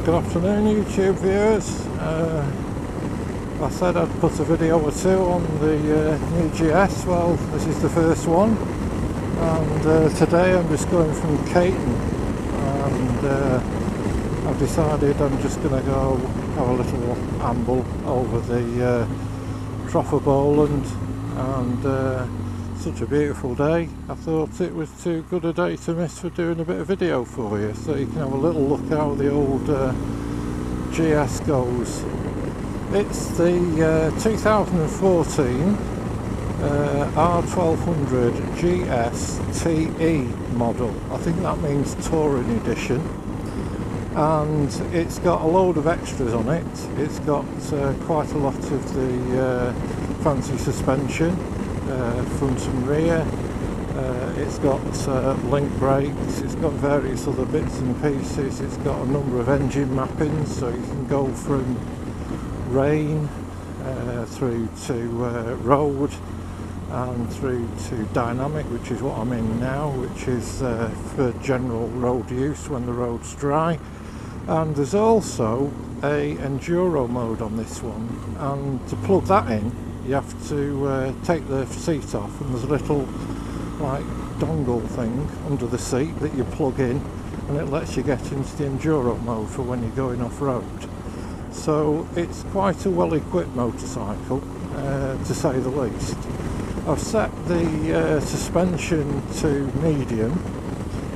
Good afternoon, YouTube viewers. I said I'd put a video or two on the new GS. Well, this is the first one, and today I'm just going from Caton, and I've decided I'm just going to go have a little amble over the Trough of Bowland, and such a beautiful day. I thought it was too good a day to miss for doing a bit of video for you, so you can have a little look how the old GS goes. It's the 2014 R1200GS TE model. I think that means Touring Edition, and it's got a load of extras on it. It's got quite a lot of the fancy suspension, front and rear. It's got link brakes, it's got various other bits and pieces, it's got a number of engine mappings, so you can go from rain through to road and through to dynamic, which is what I'm in now, which is for general road use when the road's dry. And there's also a enduro mode on this one, and to plug that in you have to take the seat off, and there's a little like dongle thing under the seat that you plug in, and it lets you get into the enduro mode for when you're going off-road. So it's quite a well-equipped motorcycle, to say the least. I've set the suspension to medium.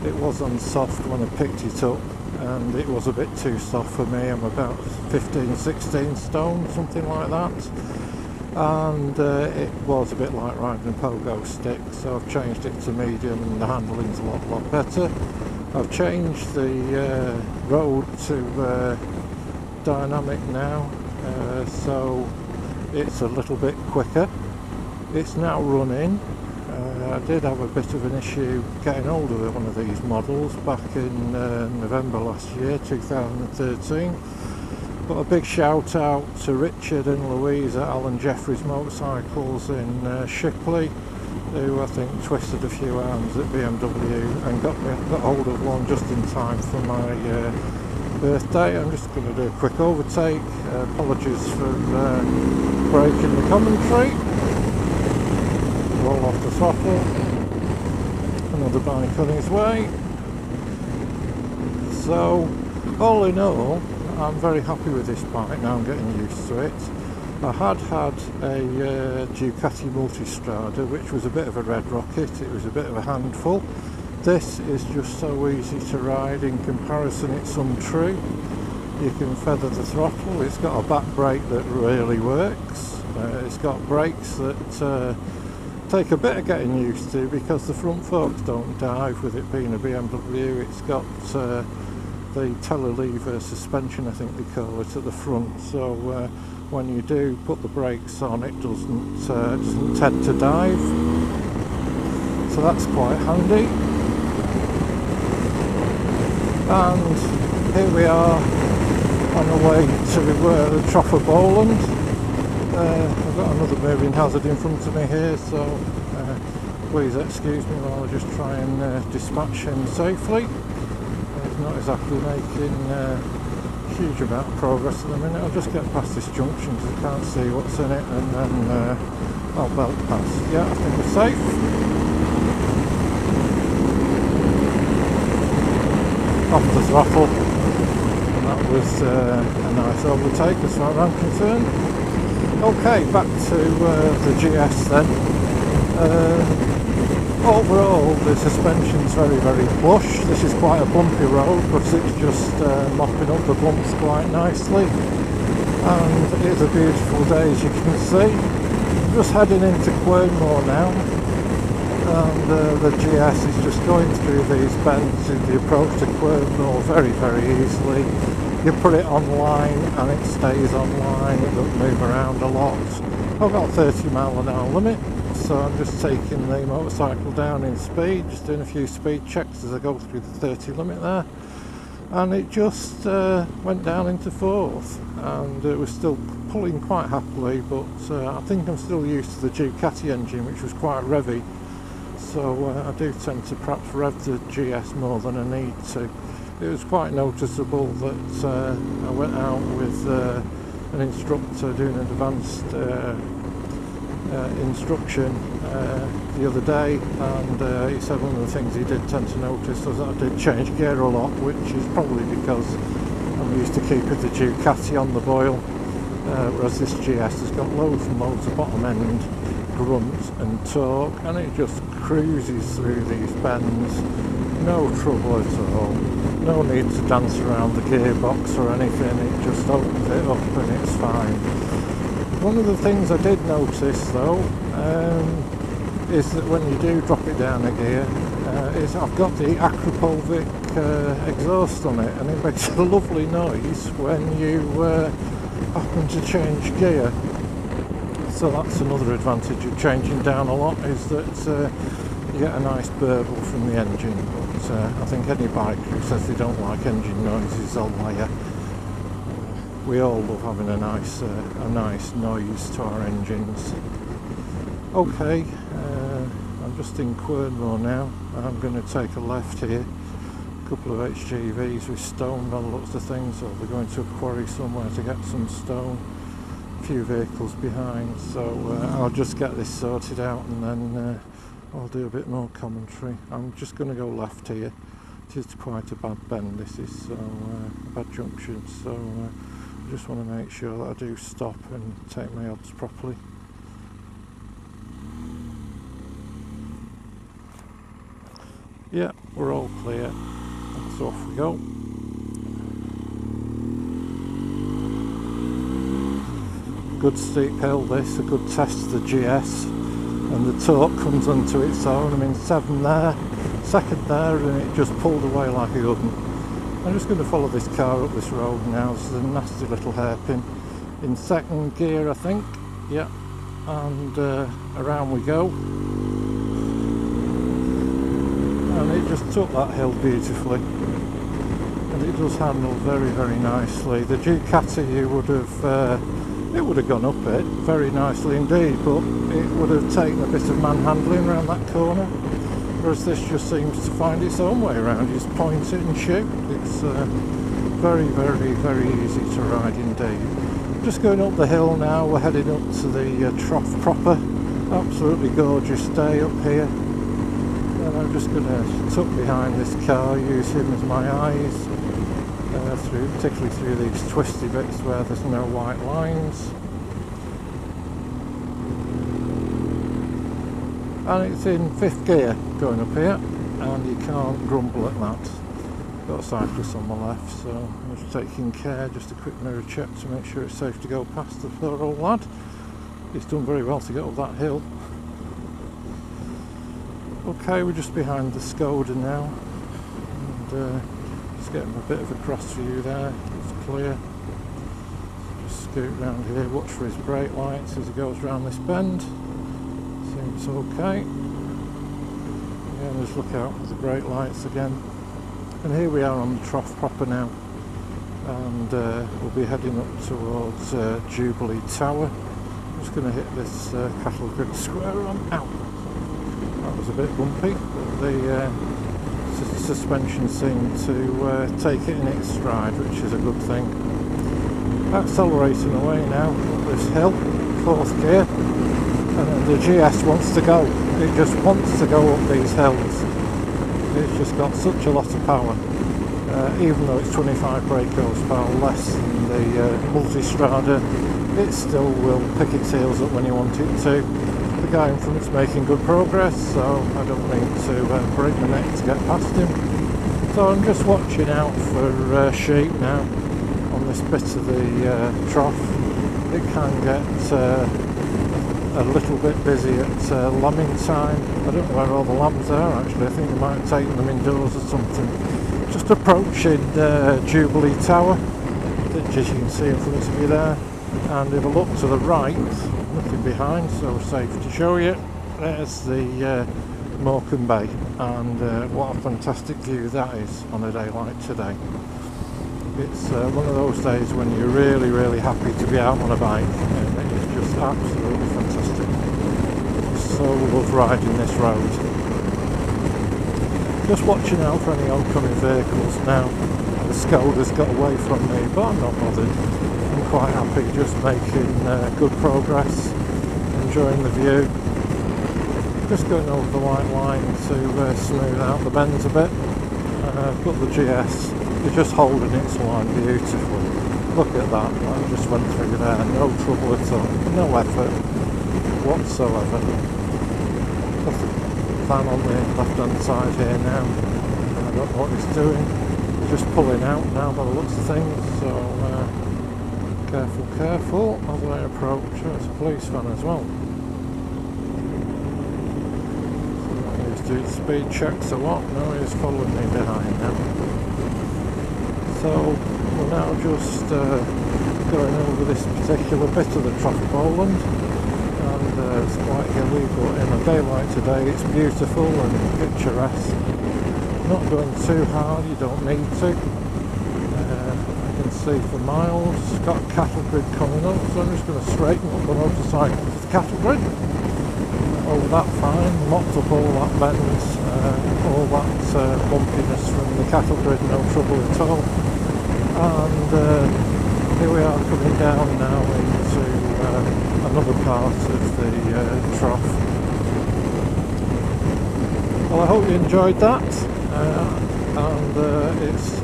It was on soft when I picked it up, and it was a bit too soft for me. I'm about 15-16 stone, something like that. And it was a bit like riding a pogo stick, so I've changed it to medium, and the handling's a lot better. I've changed the road to dynamic now, so it's a little bit quicker. It's now running. I did have a bit of an issue getting hold of one of these models back in November last year, 2013. But a big shout out to Richard and Louise at Allan Jefferies motorcycles in Shipley, who I think twisted a few arms at BMW and got hold of one just in time for my birthday. I'm just going to do a quick overtake. Apologies for breaking the commentary. Roll off the throttle. Another bike on his way. So, all in all, I'm very happy with this bike now. I'm getting used to it. I had a Ducati Multistrada, which was a bit of a red rocket. It was a bit of a handful. This is just so easy to ride. In comparison, it's untrue. You can feather the throttle. It's got a back brake that really works. It's got brakes that take a bit of getting used to, because the front forks don't dive with it being a BMW. It's got the telelever suspension, I think they call it, at the front, so when you do put the brakes on, it doesn't tend to dive, so that's quite handy. And here we are on the way to the Trough of Bowland. I've got another moving hazard in front of me here, so please excuse me while I just try and dispatch him safely. Not exactly making a huge amount of progress at the minute. I'll just get past this junction because I can't see what's in it, and then I'll belt pass. Yeah, I think we're safe. Off the throttle, and that was a nice overtake as far as I'm concerned. Okay, back to the GS then. Overall, the suspension's very plush. This is quite a bumpy road, but it's just mopping up the bumps quite nicely. And it is a beautiful day, as you can see. Just heading into Quernmore now, and the GS is just going through these bends in the approach to Quernmore very easily. You put it online and it stays online, it doesn't move around a lot. I've got 30-mile-an-hour limit. So I'm just taking the motorcycle down in speed, just doing a few speed checks as I go through the 30 limit there, and it just went down into fourth, and it was still pulling quite happily, but I think I'm still used to the Ducati engine, which was quite revvy, so I do tend to perhaps rev the GS more than I need to. it was quite noticeable that I went out with an instructor doing an advanced instruction the other day, and he said one of the things he did tend to notice was that I did change gear a lot, which is probably because I'm used to keeping the Ducati on the boil, whereas this GS has got loads and loads of bottom end grunt and torque, and it just cruises through these bends, no trouble at all, no need to dance around the gearbox or anything, it just opens it up and it's fine. One of the things I did notice though is that when you do drop it down a gear, is I've got the Acropulvic exhaust on it, and it makes a lovely noise when you happen to change gear. So that's another advantage of changing down a lot, is that you get a nice burble from the engine. But I think any bike who says they don't like engine noises is a liar. We all love having a nice noise to our engines. Okay, I'm just in Quernmore now. I'm going to take a left here. A couple of HGVs with stone by the looks of things, or they're going to a quarry somewhere to get some stone. A few vehicles behind, so I'll just get this sorted out and then I'll do a bit more commentary. I'm just going to go left here. It is quite a bad bend, this is, so a bad junction, so I just want to make sure that I do stop and take my odds properly. Yeah, we're all clear, so off we go. Good steep hill this, a good test of the GS, and the torque comes onto its own. I mean, 7 there, second there, and it just pulled away like a oven. I'm just going to follow this car up this road now. This is a nasty little hairpin in second gear, I think. Yeah, and around we go. And it just took that hill beautifully, and it does handle very, very nicely. The Ducati, you would have it would have gone up it very nicely indeed, but it would have taken a bit of manhandling around that corner, whereas this just seems to find its own way around. You just point it and shoot. It's very, very, very easy to ride indeed. Just going up the hill now, we're heading up to the Trough proper. Absolutely gorgeous day up here. And I'm just going to tuck behind this car, use him as my eyes, particularly through these twisty bits where there's no white lines. And it's in 5th gear going up here, and you can't grumble at that. Got a cyclist on the left, so I'm just taking care, just a quick mirror check to make sure it's safe to go past the poor old lad. He's done very well to get up that hill. Okay, we're just behind the Skoda now, and just getting a bit of a cross view there. It's clear. Just scoot round here, watch for his brake lights as he goes round this bend. Seems okay. Again, just look out for the brake lights again. And here we are on the Trough proper now, and we'll be heading up towards Jubilee Tower. I'm just going to hit this cattle grid square on out. That was a bit bumpy, but the suspension seemed to take it in its stride, which is a good thing. Accelerating away now up this hill, 4th gear, and the GS wants to go. It just wants to go up these hills. It's just got such a lot of power, even though it's 25 brake horsepower less than the Multistrada. It still will pick its heels up when you want it to. The guy in front's making good progress, so I don't need to break my neck to get past him. So I'm just watching out for sheep now on this bit of the trough. It can get a little bit busy at lambing time. I don't know where all the lambs are actually. I think they might have taken them indoors or something. Just approaching Jubilee Tower, which as you can see in front of you there. And if I look to the right, nothing behind, so safe to show you. There's the Morecambe Bay, and what a fantastic view that is on a day like today. It's one of those days when you're really, really happy to be out on a bike, and it's just absolutely fantastic. So love riding this road. Just watching out for any oncoming vehicles now. The Skoda's got away from me, but I'm not bothered. I'm quite happy, just making good progress, enjoying the view. Just going over the white line to smooth out the bends a bit. But the GS is just holding its line beautifully. Look at that, I just went through there, no trouble at all, no effort whatsoever. Got the van on the left hand side here now. I don't know what he's doing. He's just pulling out now by the looks of things, so careful as I approach. There's a police van as well. He's doing speed checks or what? No, he's following me behind now. So we're now just going over this particular bit of the Trough of Bowland, and it's quite hilly, but in a day like today it's beautiful and picturesque. Not going too hard, you don't need to. I can see for miles. Got a cattle grid coming up, so I'm just going to straighten up the motorcycle to the cattle grid. Over that fine, locked up all that bends, all that bumpiness from the cattle grid, no trouble at all. And here we are coming down now into another part of the trough. Well, I hope you enjoyed that, and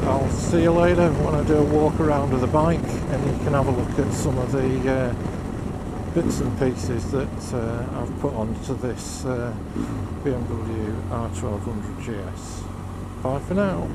I'll see you later when I do a walk around with the bike, and you can have a look at some of the bits and pieces that I've put onto this BMW R1200GS. Bye for now.